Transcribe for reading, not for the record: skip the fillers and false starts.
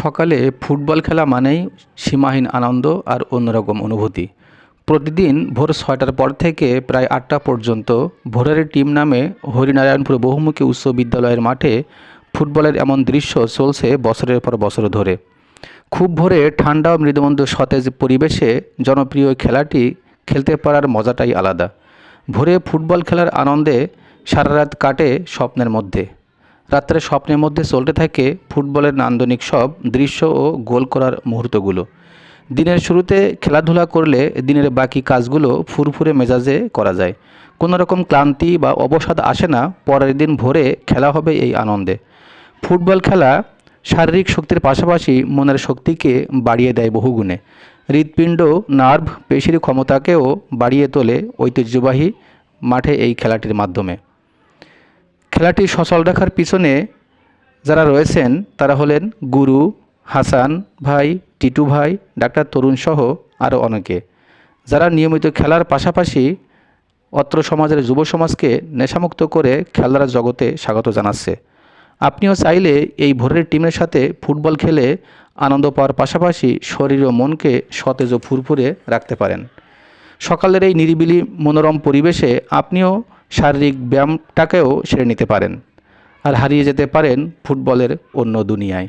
সকালে ফুটবল খেলা মানেই সীমাহীন আনন্দ আর অন্যরকম অনুভূতি। প্রতিদিন ভোর ৬টার পর থেকে প্রায় ৮টা পর্যন্ত ভোরের টিম নামে হরিনারায়ণপুর বহুমুখী উচ্চ বিদ্যালয়ের মাঠে ফুটবলের এমন দৃশ্য চলছে বছরের পর বছর ধরে। খুব ভোরে ঠান্ডা ও মৃদুমন্দ সতেজ পরিবেশে জনপ্রিয় খেলাটি খেলতে পারার মজাটাই আলাদা। ভোরে ফুটবল খেলার আনন্দে সারা রাত কাটে স্বপ্নের মধ্যে। রাত্রে স্বপ্নের মধ্যে চলতে থাকে ফুটবলের নান্দনিক সব দৃশ্য ও গোল করার মুহূর্তগুলো। দিনের শুরুতে খেলাধুলা করলে দিনের বাকি কাজগুলো ফুরফুরে মেজাজে করা যায়। কোনো রকম ক্লান্তি বা অবসাদ আসে না পরের দিন ভোরে খেলা হবে এই আনন্দে। ফুটবল খেলা শারীরিক শক্তির পাশাপাশি মনের শক্তিকে বাড়িয়ে দেয় বহুগুণে। হৃৎপিণ্ড, নার্ভ, পেশির ক্ষমতাকেও বাড়িয়ে তোলে ঐতিহ্যবাহী মাঠে এই খেলাটির মাধ্যমে। খেলাটি সচল রাখার পিছনে যারা রয়েছেন তারা হলেন গুরু, হাসান ভাই, টিটু ভাই, ডাক্তার তরুণ সহ আরও অনেকে, যারা নিয়মিত খেলার পাশাপাশি অত্র সমাজের যুব সমাজকে নেশামুক্ত করে খেলার জগতে স্বাগত জানাচ্ছে। আপনিও চাইলে এই ভোরের টিমের সাথে ফুটবল খেলে আনন্দ পাওয়ার পাশাপাশি শরীর ও মনকে সতেজ ও ফুরফুরে রাখতে পারেন। সকালের এই নিরিবিলি মনোরম পরিবেশে আপনিও শারীরিক ব্যায়ামটাকেও সেরে নিতে পারেন আর হারিয়ে যেতে পারেন ফুটবলের অন্য দুনিয়ায়।